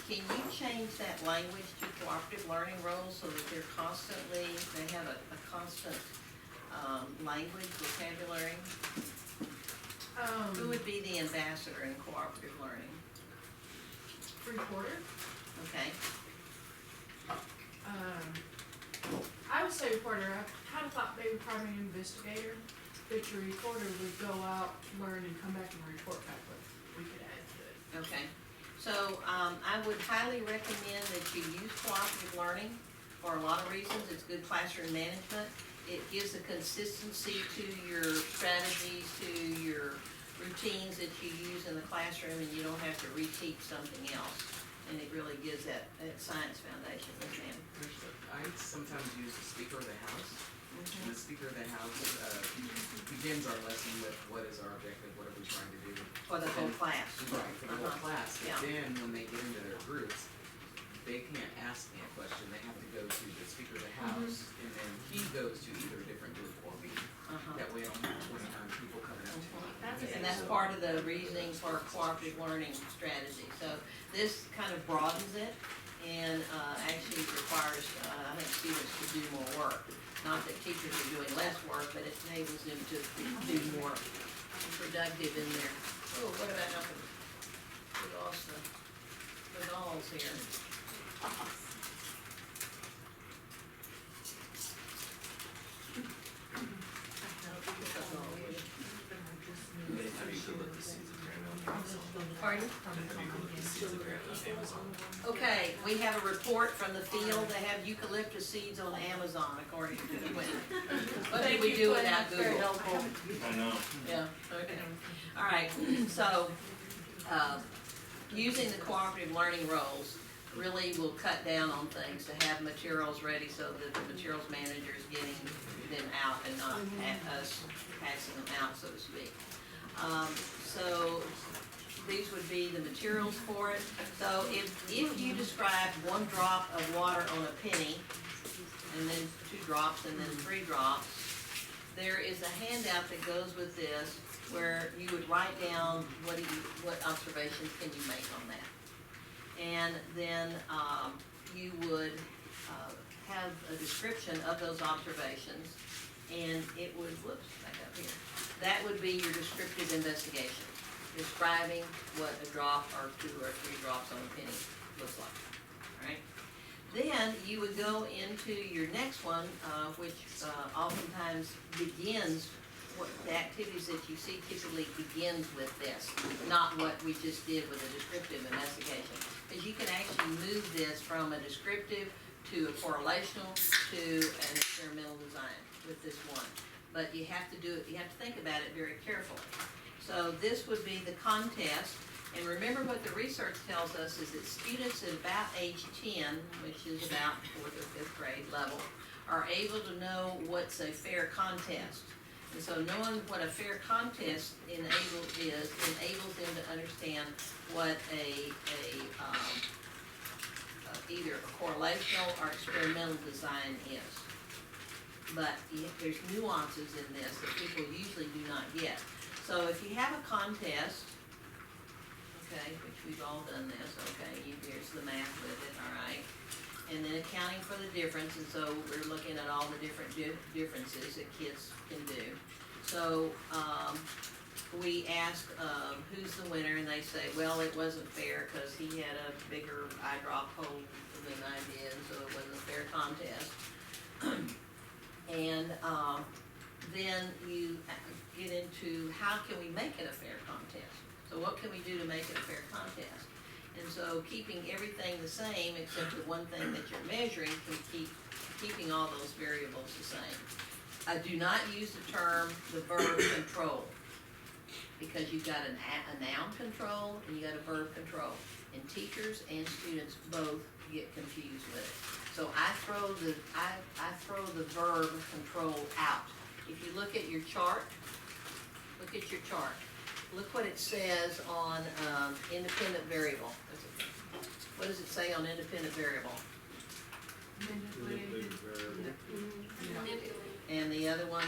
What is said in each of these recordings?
can you change that language to cooperative learning roles so that they're constantly, they have a constant, language, vocabulary? Who would be the ambassador in cooperative learning? Reporter. Okay, I would say reporter. I kind of thought maybe probably an investigator, but your reporter would go out, learn, and come back and report back what we could add to it. okay. So, I would highly recommend that you use cooperative learning for a lot of reasons. It's good classroom management. It gives a consistency to your strategies, to your routines that you use in the classroom, and you don't have to reteach something else. And it really gives that science foundation. Yes, ma'am. I sometimes use the speaker of the house. And the speaker of the house begins our lesson with what is our objective, what are we trying to do. For the whole class. Right, for the whole class. Yeah. But then when they get into their groups, they can't ask me a question. They have to go to the speaker of the house, and then he goes to either a different group or me. That way I don't have 29 people coming up to me. And that's part of the reasoning for cooperative learning strategy. So this kind of broadens it and actually requires, I think, students to do more work. Not that teachers are doing less work, but it enables them to do more productive in there. Oh, what about nothing? We lost the dolls here. Have you go look the seeds of Granville on Amazon? Pardon? Have you go look the seeds of Granville on Amazon? Okay, we have a report from the field. They have eucalyptus seeds on Amazon, according to the winner. What did we do without Google? I know. Yeah, okay. All right, so, using the cooperative learning roles really will cut down on things to have materials ready so that the materials manager is getting them out and not us passing them out, so to speak. So these would be the materials for it. So if you describe 1 drop of water on a penny, and then 2 drops, and then 3 drops, there is a handout that goes with this where you would write down what observations can you make on that. And then you would have a description of those observations, and it would, whoops, back up here. That would be your descriptive investigation, describing what a drop or 2 or 3 drops on a penny looks like, all right? Then you would go into your next one, which oftentimes begins, what the activities that you see typically begins with this, not what we just did with a descriptive investigation. Because you can actually move this from a descriptive to a correlational to an experimental design with this one. But you have to do it, you have to think about it very carefully. So this would be the contest, and remember what the research tells us is that students at about age 10, which is about 4th or 5th grade level, are able to know what's a fair contest. And so knowing what a fair contest enables them to understand what either a correlational or experimental design is. But there's nuances in this that people usually do not get. So if you have a contest, okay, which we've all done this, okay, here's the math with it, all right? And then accounting for the difference, and so we're looking at all the different differences that kids can do. So, we ask, who's the winner, and they say, well, it wasn't fair because he had a bigger eye drop hole than I did, so it wasn't a fair contest. And, then you get into how can we make it a fair contest? So what can we do to make it a fair contest? And so keeping everything the same except the one thing that you're measuring can keeping all those variables the same. I do not use the term the verb control because you've got a noun control and you got a verb control. And teachers and students both get confused with it. So I throw the verb control out. If you look at your chart, look what it says on independent variable. What does it say on independent variable? Manipulated variable. And the other one?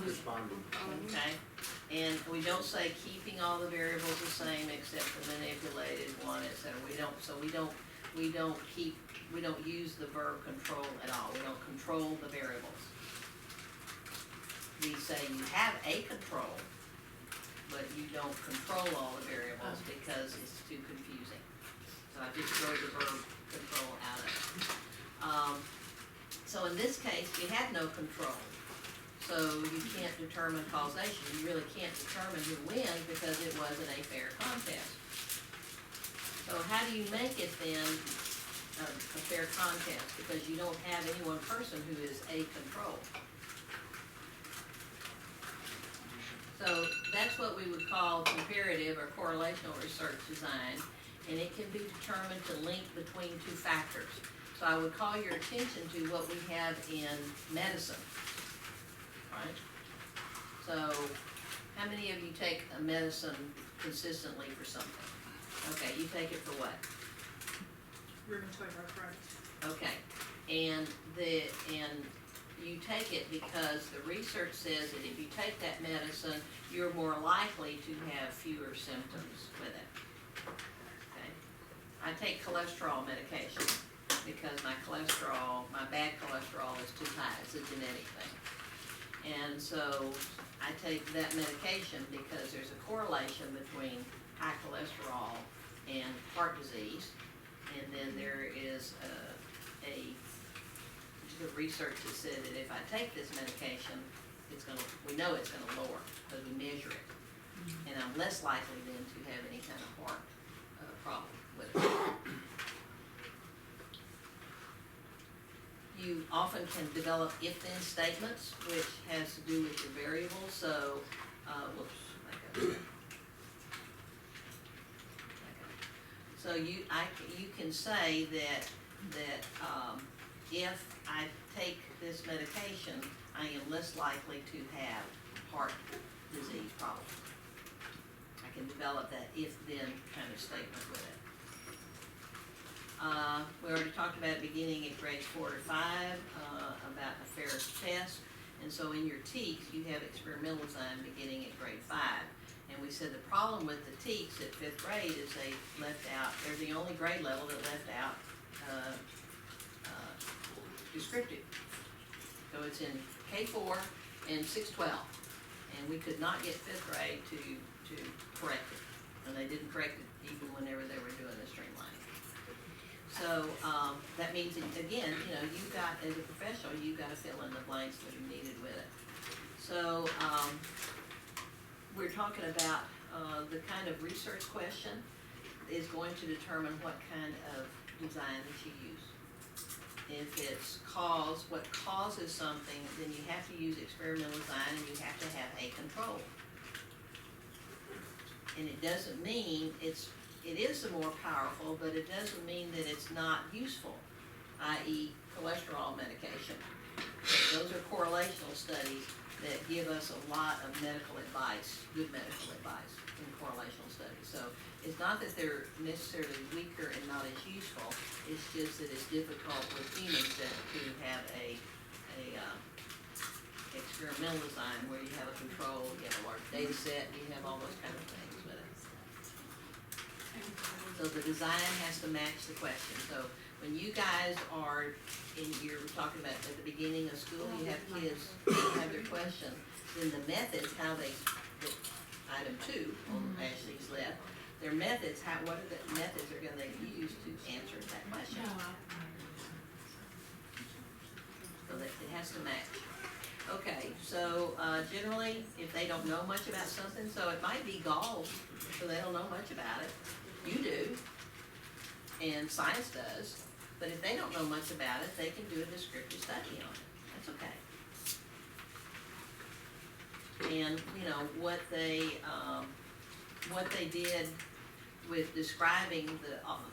Responding. Okay. And we don't say keeping all the variables the same except the manipulated one, et cetera. We don't use the verb control at all. We don't control the variables. We say you have a control, but you don't control all the variables because it's too confusing. So I just throw the verb control out of it. So in this case, we had no control. So you can't determine causation. You really can't determine who wins because it wasn't a fair contest. So how do you make it then a fair contest? Because you don't have any one person who is a control. So that's what we would call comparative or correlational research design, and it can be determined to link between two factors. So I would call your attention to what we have in medicine, right? So how many of you take a medicine consistently for something? Okay, you take it for what? Rheumatoid arthritis. Okay, and you take it because the research says that if you take that medicine, you're more likely to have fewer symptoms with it. Okay, I take cholesterol medication because my bad cholesterol is too high. It's a genetic thing, and so I take that medication because there's a correlation between high cholesterol and heart disease, and then there is the research has said that if I take this medication, we know it's gonna lower, because we measure it. And I'm less likely then to have any kind of heart problem with it. You often can develop if-then statements, which has to do with your variables, so, whoops, back up here. So you can say that if I take this medication, I am less likely to have heart disease problem. I can develop that if-then kind of statement with it. We already talked about it beginning at grades 4 to 5, about a fair test. And so in your TEKS, you have experimental design beginning at grade 5. And we said the problem with the TEKS at 5th grade is they left out, they're the only grade level that left out descriptive. So it's in K4 and 612. And we could not get 5th grade to correct it. And they didn't correct it even whenever they were doing the streamlining. So that means, again, you've got, as a professional, you've got to fill in the blanks that are needed with it. So we're talking about the kind of research question is going to determine what kind of design that you use. If it's what causes something, then you have to use experimental design and you have to have a control. And it doesn't mean it is the more powerful, but it doesn't mean that it's not useful, i.e. cholesterol medication. Those are correlational studies that give us a lot of medical advice, good medical advice in correlational studies. So it's not that they're necessarily weaker and not as useful, it's just that it's difficult with humans to have a experimental design where you have a control, you have a large data set, you have all those kind of things with it. So the design has to match the question. So when you guys are you're talking about at the beginning of school, you have kids have their question, then the methods, how they, item 2 on Ashley's left, their methods, what are the methods they're gonna use to answer that question? So that it has to match. Okay, so generally, if they don't know much about something, so it might be golf, so they don't know much about it. You do, and science does, but if they don't know much about it, they can do a descriptive study on it. That's okay. And what they did with describing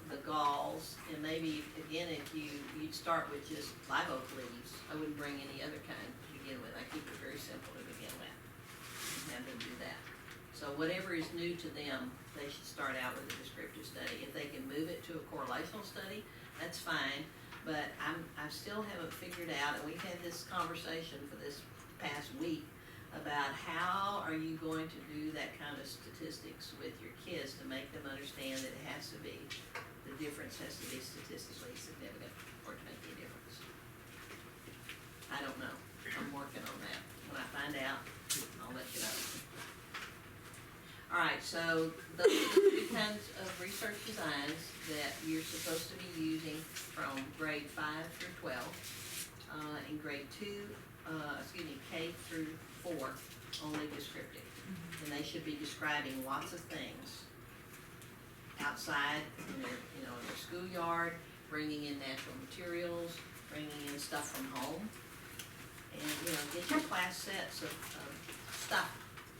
the galls, and maybe again if you'd start with just live oak leaves. I wouldn't bring any other kind to begin with. I keep it very simple to begin with and have them do that. So whatever is new to them, they should start out with a descriptive study. If they can move it to a correlational study, that's fine, but I still haven't figured out, and we've had this conversation for this past week about how are you going to do that kind of statistics with your kids to make them understand that it has to be, the difference has to be statistically significant for it to make any difference. I don't know. I'm working on that. When I find out, I'll let you know. All right, so those are the two kinds of research designs that you're supposed to be using from grade 5 through 12. In grade 2, K through 4, only descriptive. And they should be describing lots of things outside in their, in their schoolyard, bringing in natural materials, bringing in stuff from home. And, get your class sets of stuff.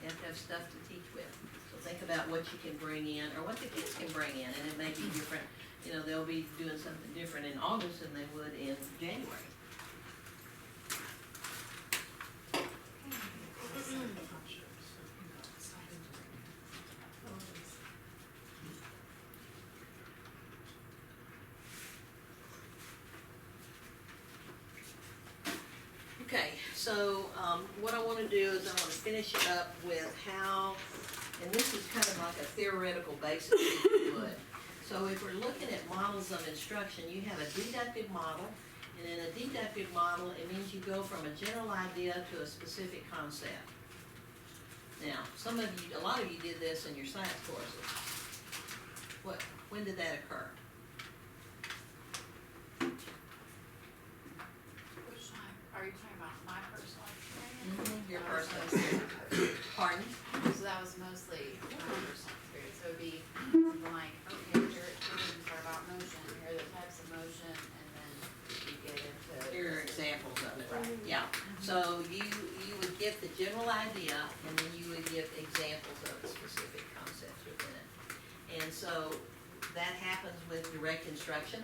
You have to have stuff to teach with. So think about what you can bring in, or what the kids can bring in, and it may be different. They'll be doing something different in August than they would in January. Okay, so what I want to do is I want to finish it up with how, and this is kind of like a theoretical basis if you would. So if we're looking at models of instruction, you have a deductive model, and in a deductive model, it means you go from a general idea to a specific concept. Now, a lot of you did this in your science courses. When did that occur? Which time, are you talking about my personal experience? Your personal experience. Pardon? So that was mostly my personal experience, so it'd be something like, okay, here are about motion, here are the types of motion, and then you get into. Here are examples of it, right? Yeah. So you would get the general idea, and then you would give examples of the specific concepts within it. And so that happens with direct instruction.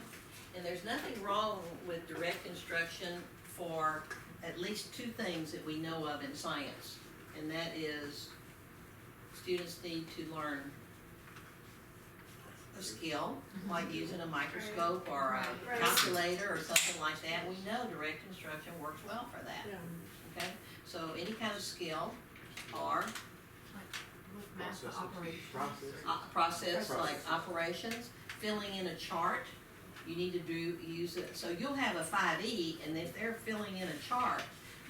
And there's nothing wrong with direct instruction for at least two things that we know of in science. And that is, students need to learn a skill, like using a microscope or a calculator or something like that. We know direct instruction works well for that. Okay? So any kind of skill or With math operations. process like operations, filling in a chart, you need to use it. So you'll have a 5E, and if they're filling in a chart,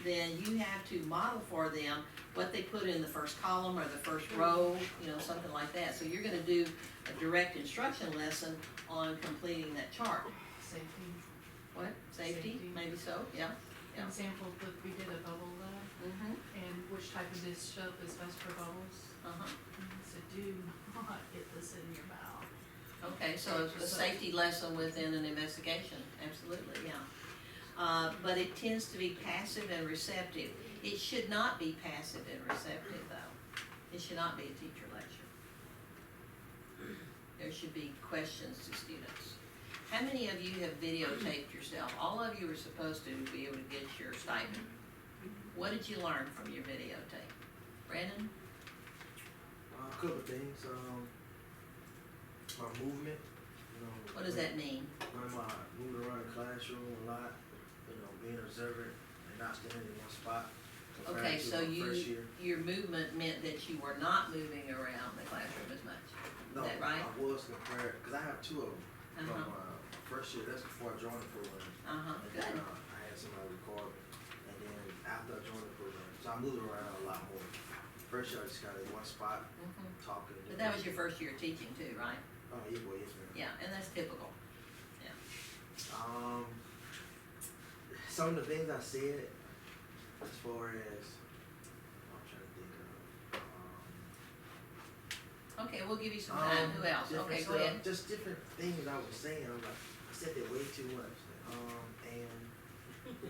then you have to model for them what they put in the first column or the first row, something like that. So you're gonna do a direct instruction lesson on completing that chart. Safety. What? Safety? Safety. Maybe so, yeah. Yeah. Example, we did a bubble lab, and which type of dish soap is best for bubbles? So do not get this in your mouth. Okay, so it's a safety lesson within an investigation, absolutely, yeah. But it tends to be passive and receptive. It should not be passive and receptive, though. It should not be a teacher lecture. There should be questions to students. How many of you have videotaped yourself? All of you are supposed to be able to get your stipend. What did you learn from your videotape? Brandon? A couple of things. My movement. What does that mean? When I moving around the classroom a lot, being observant and not standing in one spot. Okay, compared to so my first year. your movement meant that you were not moving around the classroom as much. No, Is that right? I was compared, because I have two of them. From first year, that's before I joined the program. And Good. then I had somebody record me. And then after I joined the program, so I moved around a lot more. First year, I just got in one spot, talking. But that was your first year teaching too, right? Oh, yeah, boy, yes, ma'am. Yeah, and that's typical. Some of the things I said, as far as, I'm trying to think of, Okay, we'll give you some time. Who else? different Okay, go stuff, ahead. just different things I was saying. I was like, I said that way too much. And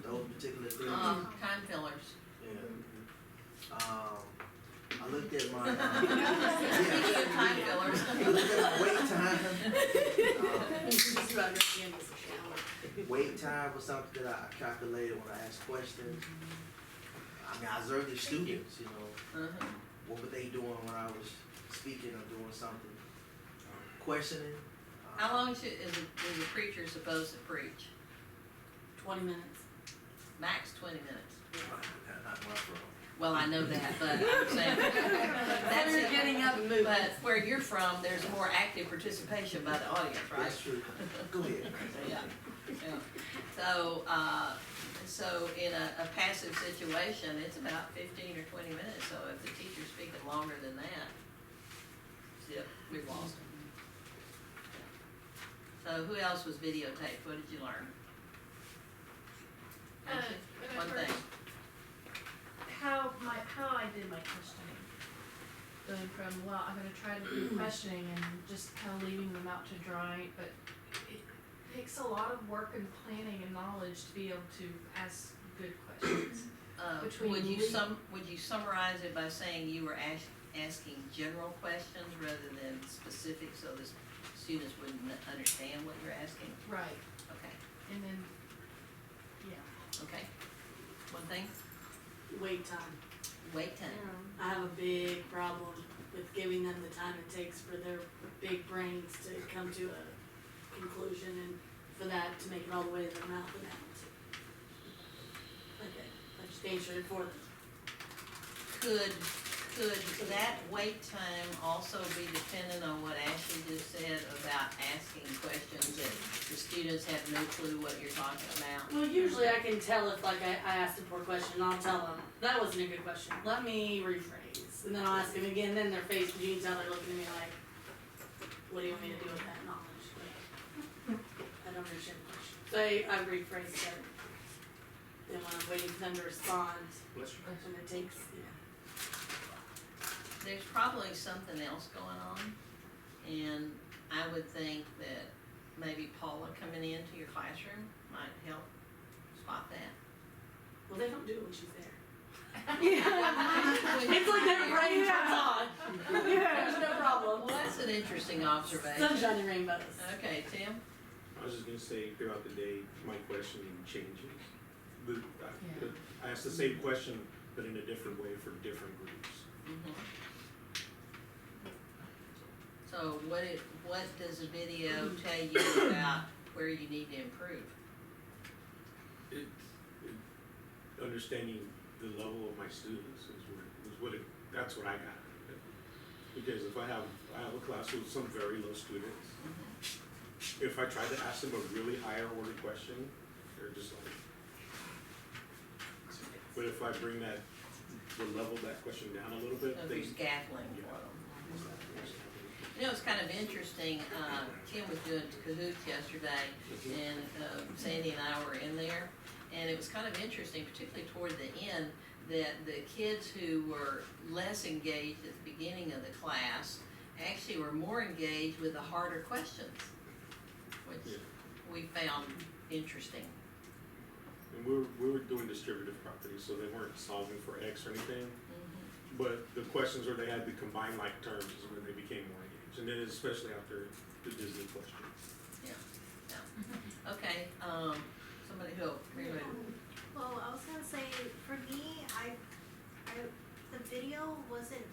those particular things. Time fillers. Yeah. I looked at my. Speaking of time fillers. I looked at my wait time. Wait time was something that I calculated when I asked questions. I mean, I observed the students. What were they doing when I was speaking or doing something? Questioning. How long is a preacher supposed to preach? 20 minutes. Max 20 minutes. Not my problem. Well, I know that, but I'm saying, that's You're it. getting up and moving. But where you're from, there's more active participation by the audience, right? That's true. Go ahead. Yeah, yeah. So in a passive situation, it's about 15 or 20 minutes, so if the teacher's speaking longer than that, zip, we've lost them. So who else was videotaped? What did you learn? Nancy? when I One first- thing. How I did my questioning. Going from, well, I'm gonna try to do questioning and just kind of leaving them out to dry, but it takes a lot of work and planning and knowledge to be able to ask good questions. Between Would you summarize it by saying you were asking general questions rather than specific, so the students wouldn't understand what you're asking? Right, Okay, and then, yeah. okay. One thing, Wait time. wait time. I have a big problem with giving them the time it takes for their big brains to come to a conclusion and for that to make it all the way to their mouth and out. Okay, I just answered it for them. Could that wait time also be dependent on what Ashley just said about asking questions that the students have no clue what you're talking about? Well, usually I can tell if like I asked a poor question, and I'll tell them, that wasn't a good question, let me rephrase. And then I'll ask them again, then their face, you can tell they're looking at me like, what do you want me to do with that knowledge? Like, I don't understand the question. So I rephrase it. Then when I'm waiting for them to respond, and it takes, There's probably something else going on, and I would think that maybe Paula coming into your classroom might help spot that. well, they don't do it when she's there. It's like their brain turns on. There's no problem. Well, that's an interesting observation. Sunshine and rainbows. Okay, Tim? I was just gonna say, throughout the day, my questioning changes. I ask the same question, but in a different way for different groups. Mhm. So what does a video tell you about where you need to improve? Understanding the level of my students that's what I got out of it. Because if I have a class with some very low students, if I try to ask them a really higher order question, they're just like, but if I bring the level of that question down a little bit, So they. there's scaffolding for them. You know, it's kind of interesting, Tim was doing Cahoots yesterday, and Sandy and I were in there, and it was kind of interesting, particularly toward the end, that the kids who were less engaged at the beginning of the class actually were more engaged with the harder questions, which we found interesting. And we were doing distributive properties, so they weren't solving for X or anything. But the questions where they had to combine like terms is when they became more engaged, and then especially after the Disney question. Okay, somebody help, Mary Lou. Well, I was gonna say, for me, the video wasn't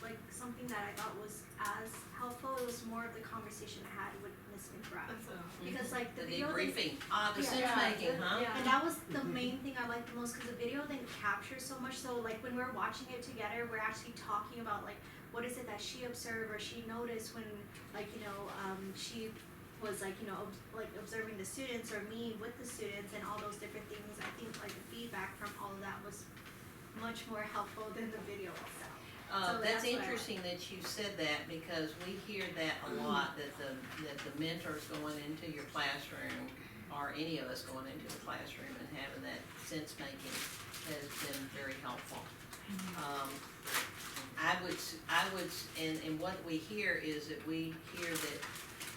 like something that I thought was as helpful. It was more of the conversation I had with Miss McGrath. Because like the The video didn't- debriefing, the sense Yeah. making, huh? Yeah. and that was the main thing I liked the most, because the video didn't capture so much. So like when we're watching it together, we're actually talking about like what is it that she observed or she noticed when like she was like like observing the students or me with the students and all those different things. I think like the feedback from all of that was much more helpful than the video itself. So That's that's what I interesting that you said that, because we hear that a lot, that the mentors going into your classroom, or any of us going into the classroom and having that sense making has been very helpful. And what we hear is that we hear that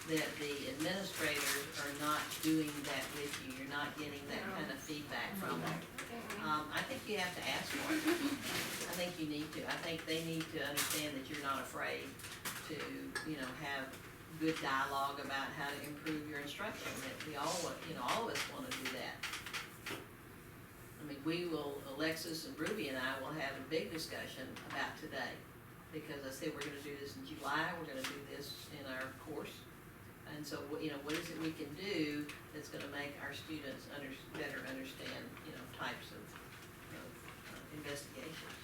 the administrators are not doing that with you, you're not getting that kind of feedback from them. I think you have to ask for it. I think you need to. I think they need to understand that you're not afraid to, have good dialogue about how to improve your instruction, that we all want, all of us wanna do that. I mean, Alexis and Ruby and I will have a big discussion about today, because I said we're gonna do this in July, we're gonna do this in our course. And so, what is it we can do that's gonna make our students better understand, types of investigations.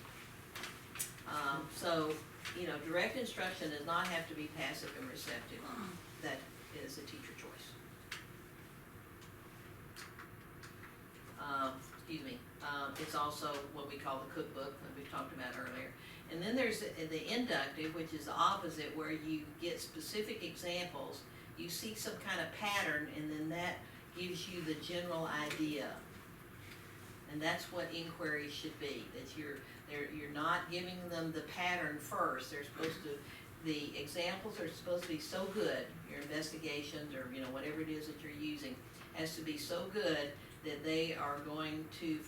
So, you know, direct instruction does not have to be passive and receptive. That is a teacher choice. It's also what we call the cookbook that we talked about earlier. And then there's the inductive, which is the opposite, where you get specific examples, you see some kind of pattern, and then that gives you the general idea. And that's what inquiry should be, that you're not giving them the pattern first. They're supposed to, the examples are supposed to be so good, your investigations or, you know, whatever it is that you're using, has to be so good that they are going to,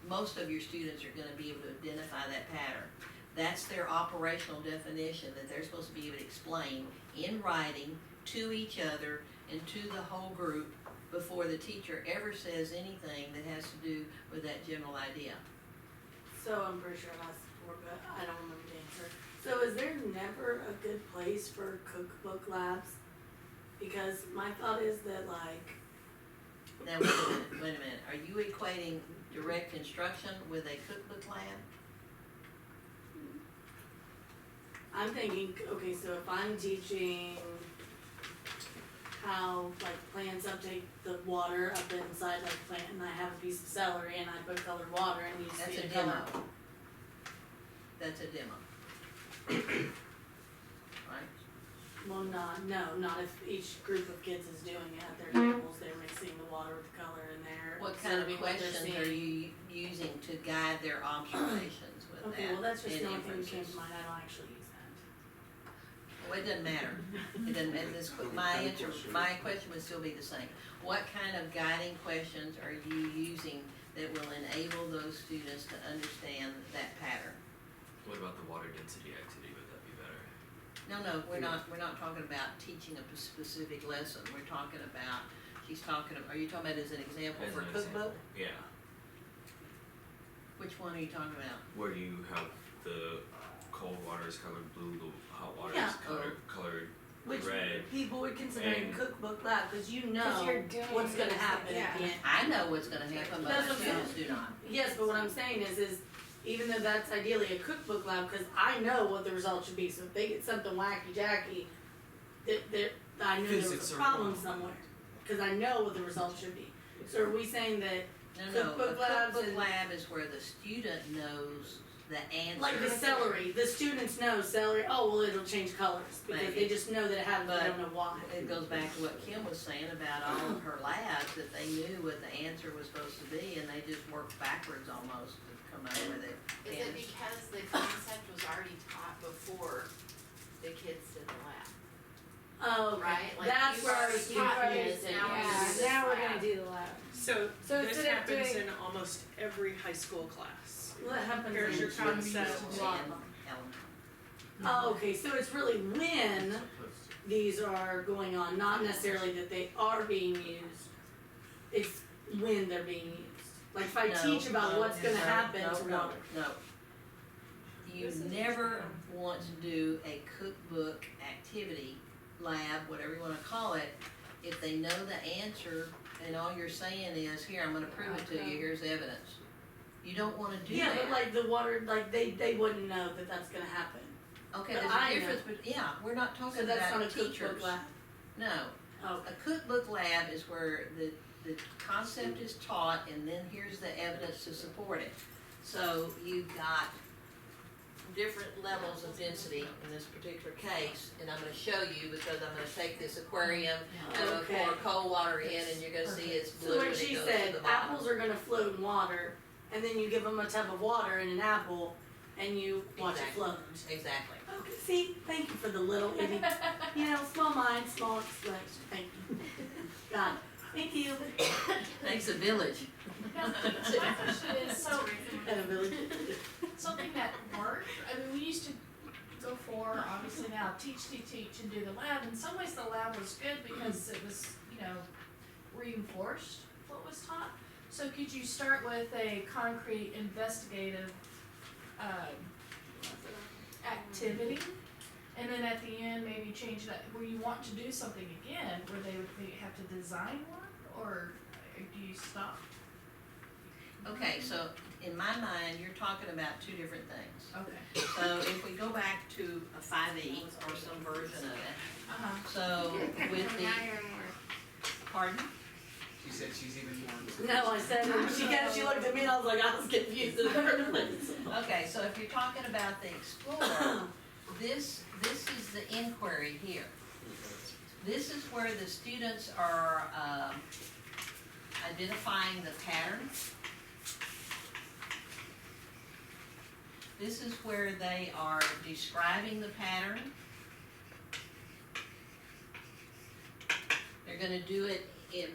most of your students are gonna be able to identify that pattern. That's their operational definition, that they're supposed to be able to explain in writing to each other and to the whole group before the teacher ever says anything that has to do with that general idea. So I'm pretty sure I've asked before, but I don't remember the answer. So is there never a good place for cookbook labs? Because my thought is that like, Now, wait a minute, are you equating direct instruction with a cookbook lab? I'm thinking, okay, so if I'm teaching how like plants uptake the water up inside like a plant, and I have a piece of celery and I put colored water and you That's see a the color. demo. That's a demo. Right? Well, not if each group of kids is doing it at their tables, they're mixing the water with the color and they're What kind of observing what they're questions are seeing. you using to guide their observations with that? Okay, well, that's just and the only thing that came inferences? to mind, I don't actually use that. Well, it doesn't matter. It doesn't matter. My question would still be the same. What kind of guiding questions are you using that will enable those students to understand that pattern? What about the water density activity? Would that be better? No, we're not talking about teaching a specific lesson. We're talking about, are you talking about as an example As for an cookbook? example. Yeah, Which one are you talking about? where you have the cold water is colored blue, the hot water Yeah. is colored Which red. people would consider a And- cookbook lab, cause you 'Cause know you're doing what's gonna it, happen yeah. at the end. I know what's gonna happen, but That's my what I'm students do not. Yes, but what I'm saying is even though that's ideally a cookbook lab, cause I know what the result should be, so if they get something wacky jacky, I knew there was Physics a are problem wrong. somewhere, cause I know what the result should be. So are we saying that, No, a Cookbook labs cookbook and- lab is where the student knows the answer. like the celery, the students know celery, oh, well, it'll change colors, because they Maybe. just know that it happens, they don't know why. It goes back to what Kim was saying about all of her labs, that they knew what the answer was supposed to be, and they just worked backwards almost to come up with it. Is it because the concept was already taught before the kids did the lab? Oh, okay, Right, like that's you where I already was taught confused. this, now Yeah. you do this Now we're lab. gonna do the lab. So So this instead of happens doing- in almost every high school class. Well, that happens Here's in your concept. a lot of them. Ellen. Oh, okay, so it's really when these are going on, not necessarily that they are being used, it's when they're being used. Like if I No, teach about no, what's gonna no, happen no, to no, water. No. You never want to do a cookbook activity, lab, whatever you wanna call it, if they know the answer and all you're saying is, here, I'm gonna prove it to you, here's evidence. You don't wanna do Yeah, that. but like the water, like they wouldn't know that that's gonna happen. Okay, but there's I a know. difference, but yeah, we're not talking So that's not a about cookbook teachers. lab. No, Oh, a cookbook lab is where the concept is taught and then here's the evidence to support it. So you've got different levels of density in this particular case, and I'm gonna show you because I'm gonna take this aquarium, I'm gonna Okay. pour cold water in and you're gonna see it's So blue when and it she goes to said the bottom. apples are gonna float in water, and then you give them a tub of water and an apple, and you watch it Exactly. float. Exactly. Okay, see, thank you for the little itty, small mind, small explanation, thank you. Got it, thank you. Thanks, a village. Now, my question is, so, And a village. something that worked, I mean, we used to go for, obviously now, teach, and do the lab. In some ways, the lab was good because it was, reinforced what was taught. So could you start with a concrete investigative, activity? And then at the end, maybe change that, where you want to do something again, where they would have to design one, or do you stop? Okay, so in my mind, you're talking about two different things. Okay. So if we go back to a 5E or some version of it, Uh-huh. so with the, pardon? She said she's even more. No, I said, she looked at me and I was like, I was confused in the first place. Okay, so if you're talking about the Explorer, this is the inquiry here. This is where the students are, identifying the pattern. This is where they are describing the pattern. They're gonna do it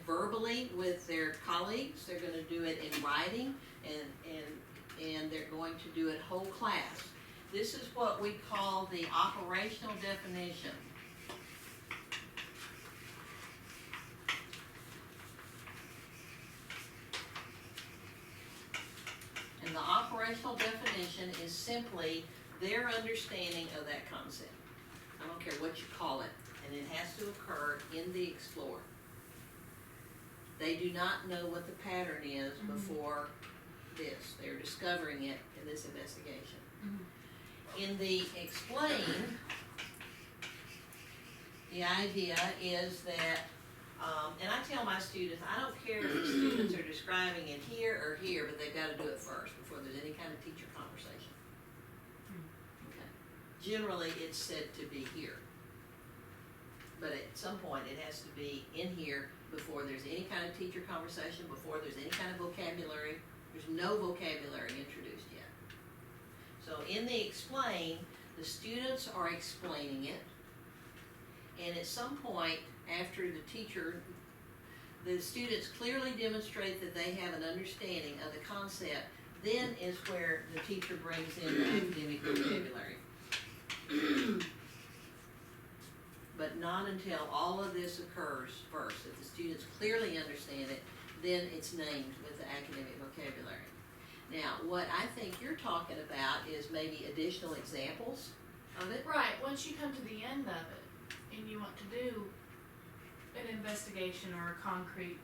verbally with their colleagues, they're gonna do it in writing, and they're going to do it whole class. This is what we call the operational definition. And the operational definition is simply their understanding of that concept. I don't care what you call it, and it has to occur in the Explorer. They do not know what the pattern is before this. They're discovering it in this investigation. In the Explain, the idea is that, and I tell my students, I don't care if the students are describing it here or here, but they've got to do it first before there's any kind of teacher conversation. Okay. Generally, it's said to be here. But at some point, it has to be in here before there's any kind of teacher conversation, before there's any kind of vocabulary. There's no vocabulary introduced yet. So in the Explain, the students are explaining it, and at some point after the teacher, the students clearly demonstrate that they have an understanding of the concept, then is where the teacher brings in the academic vocabulary. But not until all of this occurs first. If the students clearly understand it, then it's named with the academic vocabulary. Now, what I think you're talking about is maybe additional examples of it. Right, once you come to the end of it, and you want to do an investigation or a concrete,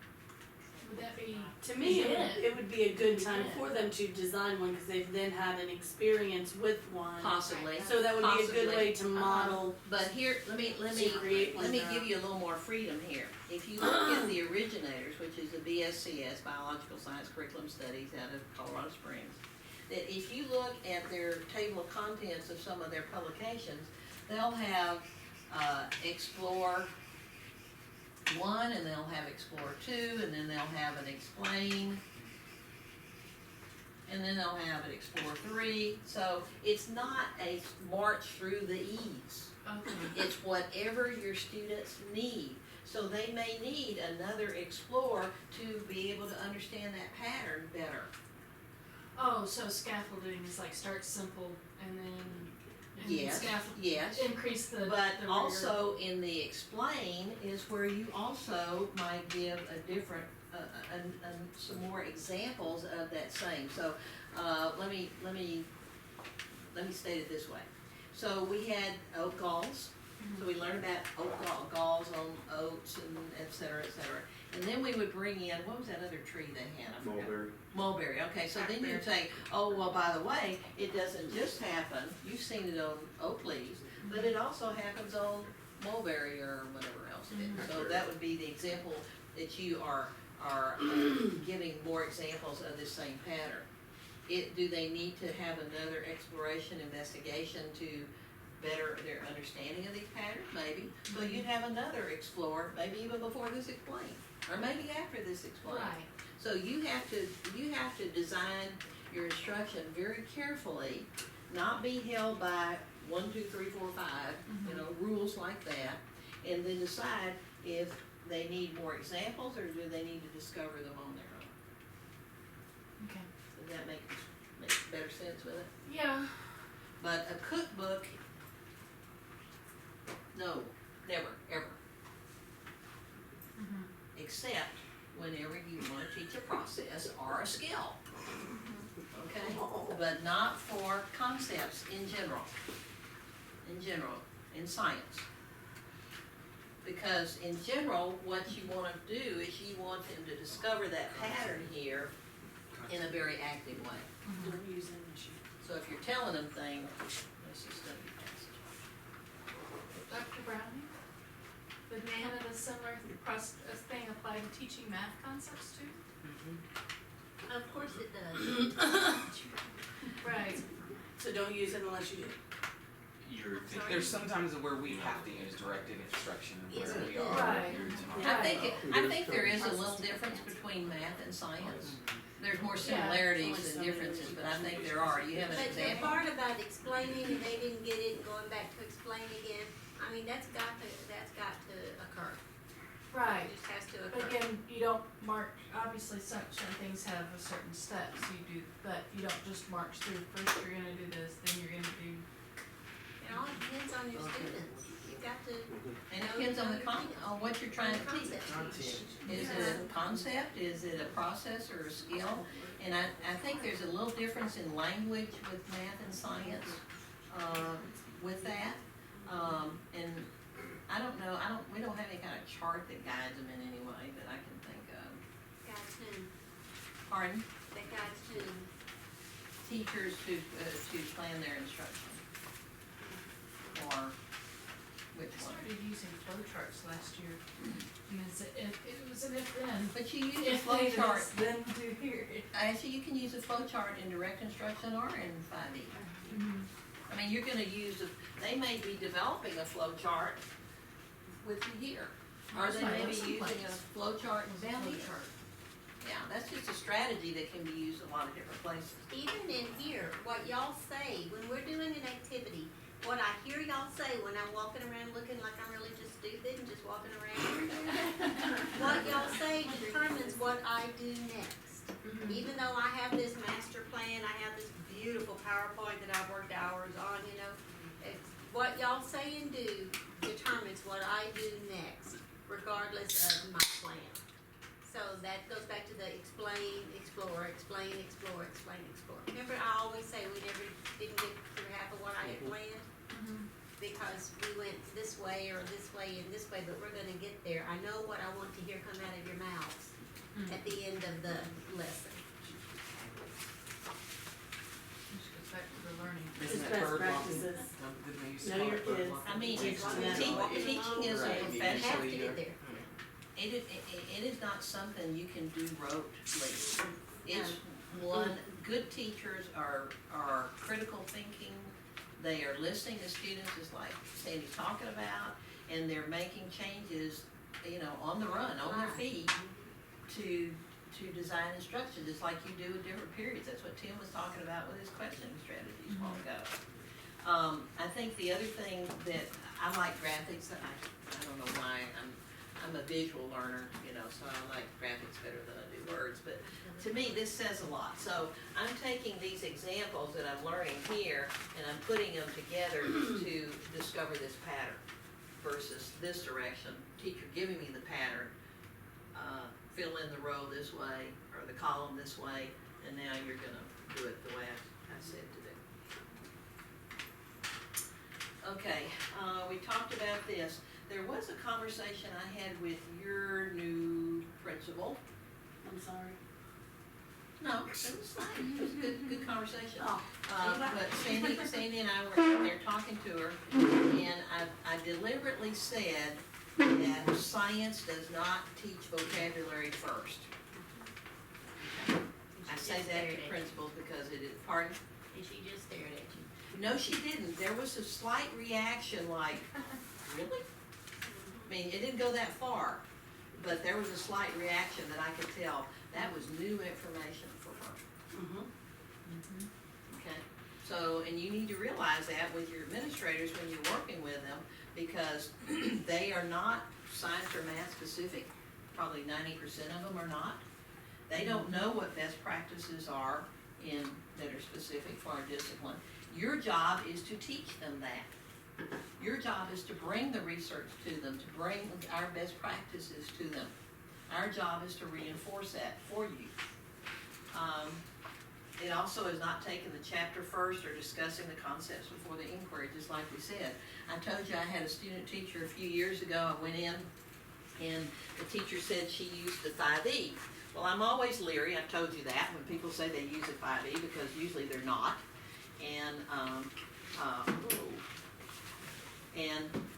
would that be? To me, it would be a good time for them to design one, because they've then had an experience with one. Possibly. So that would be a good Possibly. way to model. But here, let me create one now. give you a little more freedom here. If you look at the originators, which is the BSCS, Biological Science Curriculum Studies out of Colorado Springs, that if you look at their table of contents of some of their publications, they'll have Explore 1, and they'll have Explore 2, and then they'll have an Explain, and then they'll have an Explore 3. So it's not a march through the E's. Okay. It's whatever your students need. So they may need another Explore to be able to understand that pattern better. Oh, so scaffolding is like start simple and then Yes, scaffold, yes. increase the But the rigor. also in the Explain is where you also might give a different, some more examples of that same. So, let me state it this way. So we had oat galls. So we learned about oat galls on oats and et cetera, et cetera. And then we would bring in, what was that other tree they had? I forgot. Mulberry. Mulberry, okay, so then you'd say, oh, well, by the way, it doesn't just happen, you've seen it on oak leaves, but it also happens on mulberry or whatever else it is. So that would be the example that you are giving more examples of this same pattern. Do they need to have another exploration, investigation to better their understanding of these patterns? Maybe. So you'd have another Explore, maybe even before this Explain, or maybe after this Explain. Right. So you have to design your instruction very carefully, not be held by 1, 2, 3, 4, 5, rules like that, and then decide if they need more examples or do they need to discover them on their own. Okay. Does that make better sense with it? Yeah. But a cookbook, no, never, ever. Except whenever you want to teach a process or a skill. Okay? But not for concepts in general. In science. Because in general, what you want to do is you want them to discover that pattern here in a very active way. Don't use any machine. So if you're telling them things, let's just study passage. Dr. Browning, would kind of a similar thing apply to teaching math concepts too? Of course it does. Right. So don't use it unless you do. You're thinking. There's sometimes where we have to use directed instruction and Yes, where we we do. are. Right. I think there is a little difference between math and science. There's more similarities than differences, but I think there are. You have an But the example? part about explaining and they didn't get it and going back to explain again, I mean, that's got to occur. Right. It just has to But occur. again, you don't mark, obviously some things have a certain steps you do, but you don't just march through, first you're gonna do this, then you're gonna do. It all depends on your students. You've got to. And it depends on on what you're trying to teach. Content. Is it a concept, is it a process or a skill? And I think there's a little difference in language with math and science, with that. And I don't know, we don't have any kind of chart that guides them in any way that I can think of. Guides who? Pardon? That guides who? Teachers to plan their instruction. Or which I one? started using flowcharts last year. It was an if then. But you use a If flow they chart. this, then do here. Actually, you can use a flow chart in direct instruction or in 5E. I mean, you're gonna use, they may be developing a flow chart with you here. Or they may be using a flow chart down here. Yeah, that's just a strategy that can be used a lot of different places. Even in here, what y'all say, when we're doing an activity, what I hear y'all say when I'm walking around looking like I'm really just stupid and just walking around, what y'all say determines what I do next. Even though I have this master plan, I have this beautiful PowerPoint that I've worked hours on, you know, it's what y'all say and do determines what I do next, regardless of my plan. So that goes back to the explain, explore, explain, explore, explain, explore. Remember, I always say we didn't get through half of what I had planned? Because we went this way or this way and this way, but we're gonna get there. I know what I want to hear come out of your mouths at the end of the lesson. Which goes back to the learning. Isn't It's that best bird practices. walking? Didn't they used to Know call your it bird kids. walking? I mean, Teach them that. teaching is a Right. You profession. have to get there. It is not something you can do rotely. It's one, good teachers are critical thinking, they are listening to students, just like Sandy's talking about, and they're making changes, you know, on the run, on their feet, to design instruction, just like you do with different periods. That's what Tim was talking about with his questioning strategies a while ago. I think the other thing that, I like graphics, I don't know why, I'm a visual learner, you know, so I like graphics better than I do words, but to me, this says a lot. So I'm taking these examples that I'm learning here, and I'm putting them together to discover this pattern versus this direction. Teacher giving me the pattern, fill in the row this way, or the column this way, and now you're gonna do it the way I said to do. Okay, we talked about this. There was a conversation I had with your new principal. I'm sorry. No, it was fine, it was a good conversation. Oh. But Sandy and I were sitting there talking to her, and I deliberately said that science does not teach vocabulary first. I say that to principals because it is, pardon? And she just stared at you. No, she didn't. There was a slight reaction like, really? I mean, it didn't go that far, but there was a slight reaction that I could tell. That was new information for her. Okay, so, and you need to realize that with your administrators when you're working with them, because they are not science or math specific. Probably 90% of them are not. They don't know what best practices are that are specific for our discipline. Your job is to teach them that. Your job is to bring the research to them, to bring our best practices to them. Our job is to reinforce that for you. It also is not taking the chapter first or discussing the concepts before the inquiry, just like we said. I told you I had a student teacher a few years ago. I went in And the teacher said she used the 5E. Well, I'm always leery, I've told you that, when people say they use a 5E, because usually they're not. And,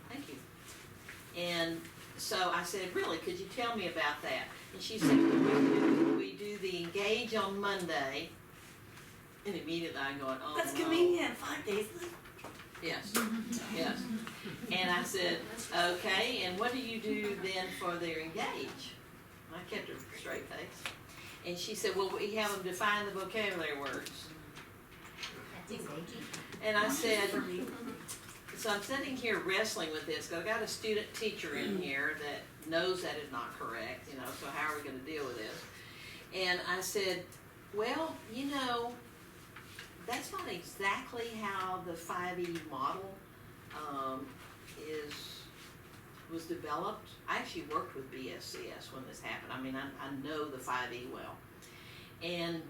thank you. And so I said, really, could you tell me about that? And she said, we do the Engage on Monday. And immediately I'm going, oh, That's no. convenient, 5 days. Yes, yes. And I said, okay, and what do you do then for their Engage? I kept a straight face. And she said, well, we have them define the vocabulary words. That's engaging. And I said, so I'm sitting here wrestling with this, 'cause I've got a student teacher in here that knows that is not correct, you know, so how are we gonna deal with this? And I said, well, you know, that's not exactly how the 5E model, was developed. I actually worked with BSCS when this happened. I mean, I know the 5E well. And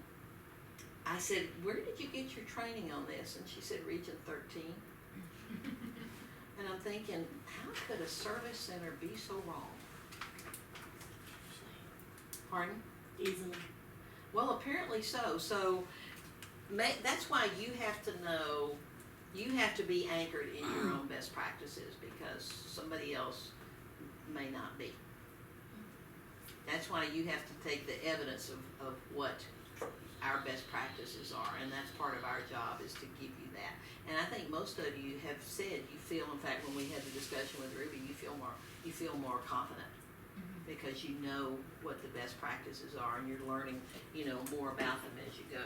I said, where did you get your training on this? And she said, Region 13. And I'm thinking, how could a service center be so wrong? Pardon? Easily. Well, apparently so. So that's why you have to know, you have to be anchored in your own best practices, because somebody else may not be. That's why you have to take the evidence of what our best practices are, and that's part of our job, is to give you that. And I think most of you have said you feel, in fact, when we had the discussion with Ruby, you feel more confident, because you know what the best practices are, and you're learning, you know, more about them as you go.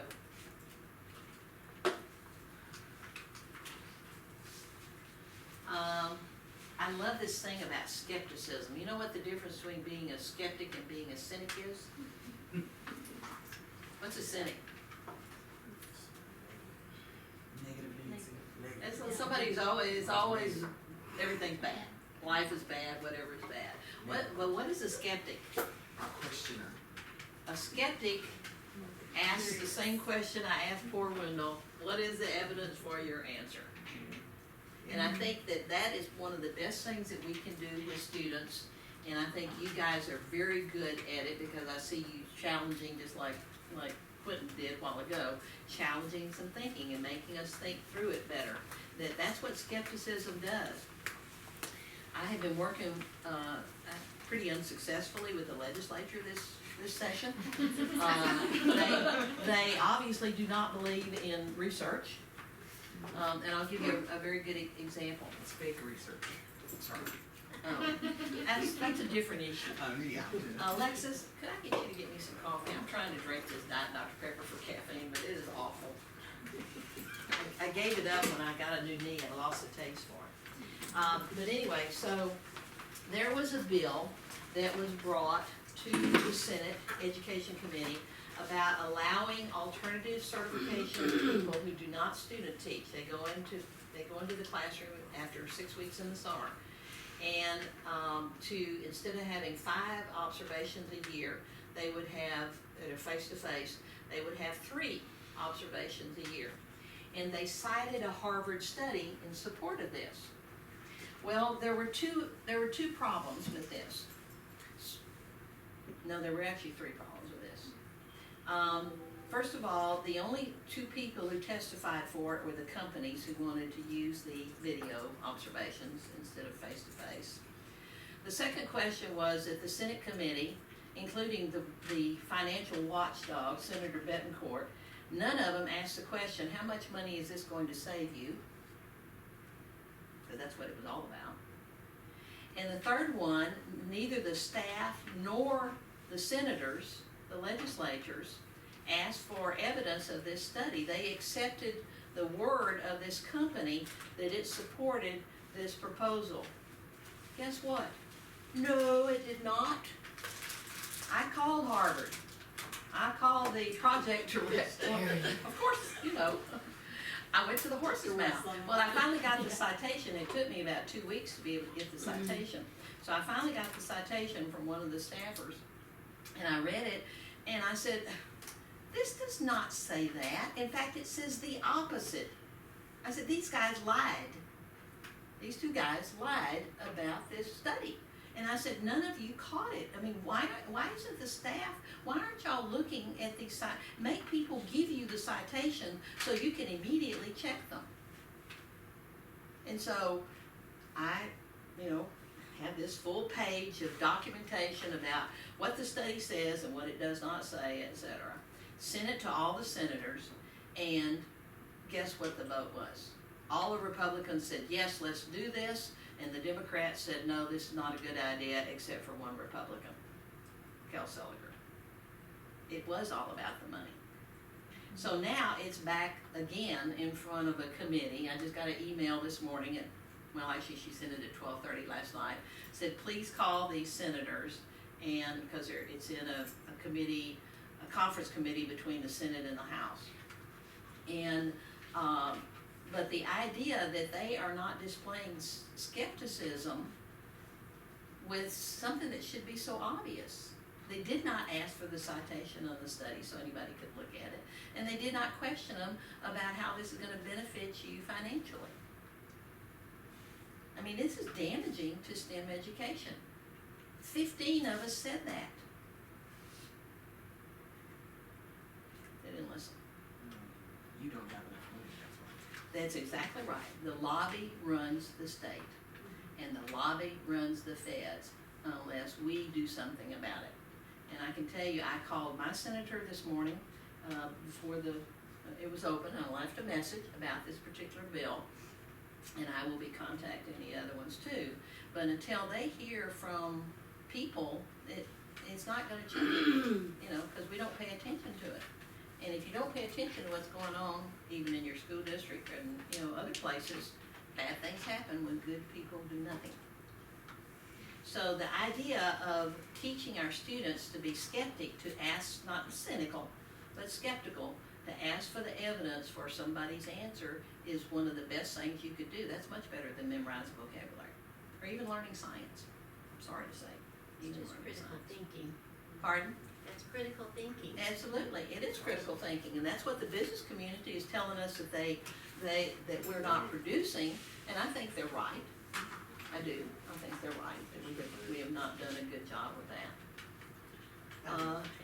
I love this thing about skepticism. You know what the difference between being a skeptic and being a cynic is? What's a cynic? Negative Nancy. It's somebody who's always, everything's bad. Life is bad, whatever is bad. But what is a skeptic? A questioner. A skeptic asks the same question I asked poor Wendell. What is the evidence for your answer? And I think that is one of the best things that we can do with students. And I think you guys are very good at it, because I see you challenging, just like Quentin did a while ago, challenging some thinking and making us think through it better. That's what skepticism does. I have been working pretty unsuccessfully with the legislature this session. They obviously do not believe in research. And I'll give you a very good example. It's fake research. Sorry. That's a different issue. Yeah. Alexis, could I get you to get me some coffee? I'm trying to drink this Diet Dr. Pepper for caffeine, but it is awful. I gave it up when I got a new knee. I lost the taste for it. But anyway, so there was a bill that was brought to the Senate Education Committee about allowing alternative certification to people who do not student teach. They go into the classroom after 6 weeks in the summer. And instead of having 5 observations a year, they would have, that are face-to-face, they would have 3 observations a year. And they cited a Harvard study in support of this. Well, there were two problems with this. No, there were actually 3 problems with this. First of all, the only 2 people who testified for it were the companies who wanted to use the video observations instead of face-to-face. The second question was that the Senate committee, including the financial watchdog, Senator Betancourt, none of them asked the question, how much money is this going to save you? Because that's what it was all about. And the third one, neither the staff nor the senators, the legislatures, asked for evidence of this study. They accepted the word of this company that it supported this proposal. Guess what? No, it did not. I called Harvard. I called the project director. Of course, you know, I went to the horse's mouth. Well, I finally got the citation. It took me about 2 weeks to be able to get the citation. So I finally got the citation from one of the staffers, and I read it, and I said, this does not say that. In fact, it says the opposite. I said, these guys lied. These 2 guys lied about this study. And I said, none of you caught it. I mean, why isn't the staff, why aren't y'all looking at these make people give you the citation so you can immediately check them? And so I, have this full page of documentation about what the study says and what it does not say, etc. Sent it to all the senators, and guess what the vote was? All the Republicans said, yes, let's do this, and the Democrats said, no, this is not a good idea, except for one Republican, Kel Seliger. It was all about the money. So now it's back again in front of a committee. I just got an email this morning actually she sent it at 12:30 last night, said please call these senators, and because it's in a committee, a conference committee between the Senate and the House. And but the idea that they are not displaying skepticism with something that should be so obvious. They did not ask for the citation of the study so anybody could look at it. And they did not question them about how this is going to benefit you financially. I mean, this is damaging to STEM education. 15 of us said that. They didn't listen. You don't have enough money, that's why. That's exactly right. The lobby runs the state, and the lobby runs the feds unless we do something about it. And I can tell you, I called my senator this morning before it was open, and I left a message about this particular bill, and I will be contacting the other ones too. But until they hear from people, it's not going to change, because we don't pay attention to it. And if you don't pay attention to what's going on, even in your school district and other places, bad things happen when good people do nothing. So the idea of teaching our students to be skeptic, to ask, not cynical, but skeptical, to ask for the evidence for somebody's answer is one of the best things you could do. That's much better than memorizing vocabulary or even learning science. I'm sorry to say. It's Even just learning critical science. thinking. Pardon? That's critical thinking. Absolutely, it is critical thinking, and that's what the business community is telling us that that we're not producing, and I think they're right. I do. I think they're right. That we have not done a good job with that.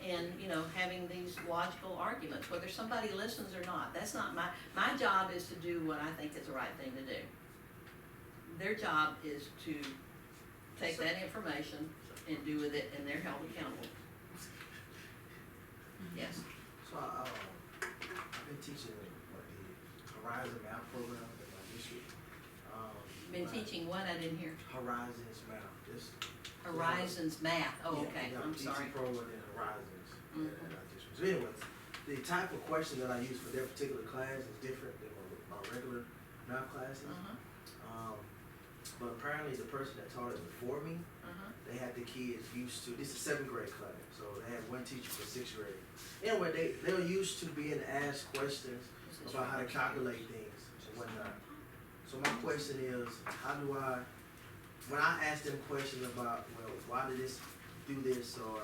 And having these logical arguments, whether somebody listens or not, that's not my job is to do what I think is the right thing to do. Their job is to take that information and do with it, and they're held accountable. Yes. So I've been teaching the Horizon Math program in my district. Been teaching what? I didn't hear. Horizons Math. Horizons Math. Oh, okay. I'm sorry. Teaching program in Horizons in Mhm. our district. So anyways, the type of question that I use for their particular class is different than my regular math classes. But apparently the person that taught it before me, they had the kids used to, this is 7th grade class, so they had one teacher for 6th grade. Anyway, they were used to being asked questions about how to calculate things and whatnot. So my question is, when I ask them questions about, well, why did this do this, or,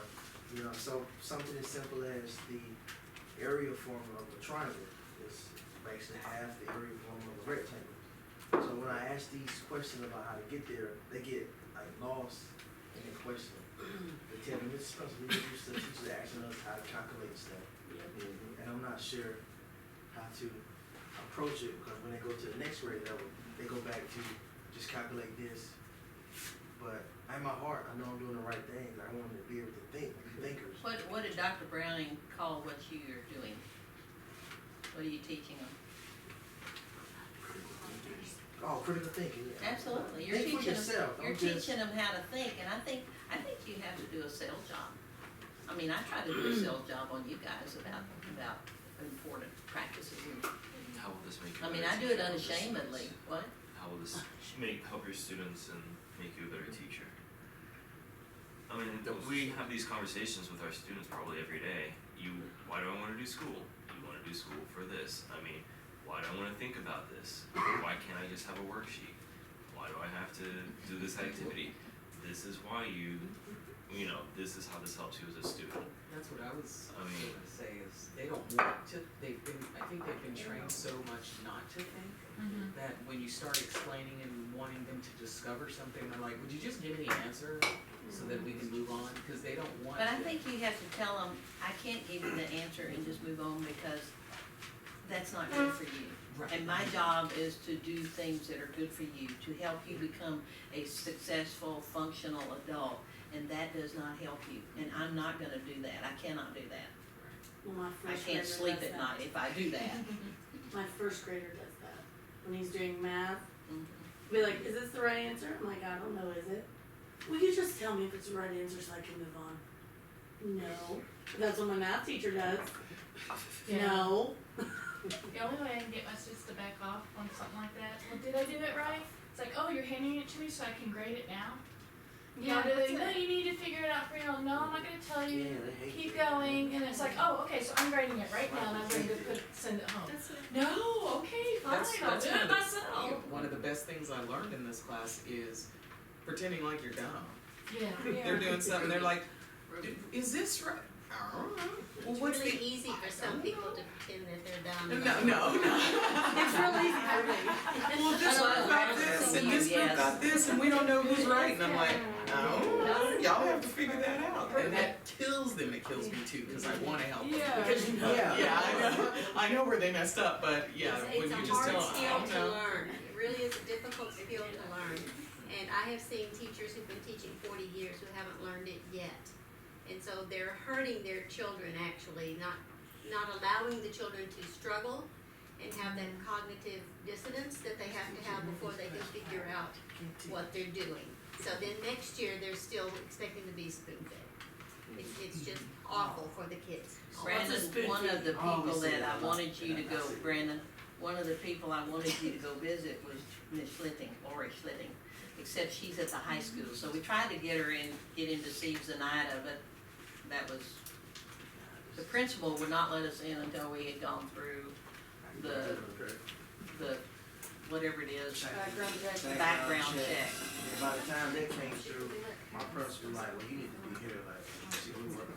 so something as simple as the area formula of a triangle is basically half the area formula of a rectangle. So when I ask these questions about how to get there, they get lost in the question. They tell me, Mr. Spencer, we used to teach asking us how to calculate stuff. And I'm not sure how to approach it, because when they go to the next grade level, they go back to just calculate this. But in my heart, I know I'm doing the right things. I want them to be able to think, be thinkers. What did Dr. Browning call what you're doing? What are you teaching them? Oh, critical thinking, yeah. Absolutely. You're Think for teaching yourself. them. You're teaching them how to think, and I think you have to do a sales job. I mean, I try to do a sales job on you guys about important practices. How will this make you? I mean, a I do better it teacher? unashamedly. What? How will this help your students and make you a better teacher? I mean, we have these conversations with our students probably every day. Why do I want to do school? You want to do school for this. I mean, why do I want to think about this? Why can't I just have a worksheet? Why do I have to do this activity? This is why this is how this helps you as a student. that's what I was I mean- gonna say is they don't want to, I think they've been trained so much not to think that when you start explaining and wanting them to discover something, they're like, would you just give me the answer so that we can move on? Cause they don't want to. But I think you have to tell them, I can't give you the answer and just move on because that's not good for you. Right. And my job is to do things that are good for you, to help you become a successful, functional adult. And that does not help you, and I'm not gonna do that, I cannot do that. Well, my I first can't grader sleep does at that. night if I do that. My first grader does that. When he's doing math, Mhm. be like, is this the right answer? I'm like, I don't know, is it? Will you just tell me if it's the right answer so I can move on? No. That's what my math teacher does. Yeah. No. The only way I can get my students to back off on something like that, well, did I do it right? It's like, oh, you're handing it to me so I can grade it now? Yeah, do they, that's no, it. you need to figure it out for your own, no, I'm not gonna tell Yeah, you, they hate keep that. going, and it's like, oh, okay, so I'm grading it right now, and I'm going to send it home. That's it. No, okay, fine, That's I'll do one it of the- myself. One of the best things I learned in this class is pretending like you're dumb. Yeah. They're doing something, they're like, is this right? I don't know. Well, It's what's really the? easy for some people to pretend that they're dumb. No. It's real easy for me. Well, this group got this, and this group got this, and we don't know who's right, and I'm like, no, y'all have to figure that out. And that kills them, it kills me too, cause I wanna help them. Yeah. Because you know, Yeah. I know where they messed up, but yeah, when It's you a just tell hard them, I skill don't to know. learn. It really is a difficult skill to learn. And I have seen teachers who've been teaching 40 years who haven't learned it yet. And so they're hurting their children actually, not allowing the children to struggle and have that cognitive dissonance that they have to have before they can figure out what they're doing. So then next year, they're still expecting to be spoon-fed. It's just awful for the kids. Brandon, one of the people that I wanted you to go, Brandon, one of the people I wanted you to go visit was Miss Schlitting, Lori Schlitting. Except she's at the high school, so we tried to get into see Zenaida, but that was, the principal would not let us in until we had gone through the, whatever it is, background check. And by the time they came through, my principal was like, well, you need to be here, like, see, we working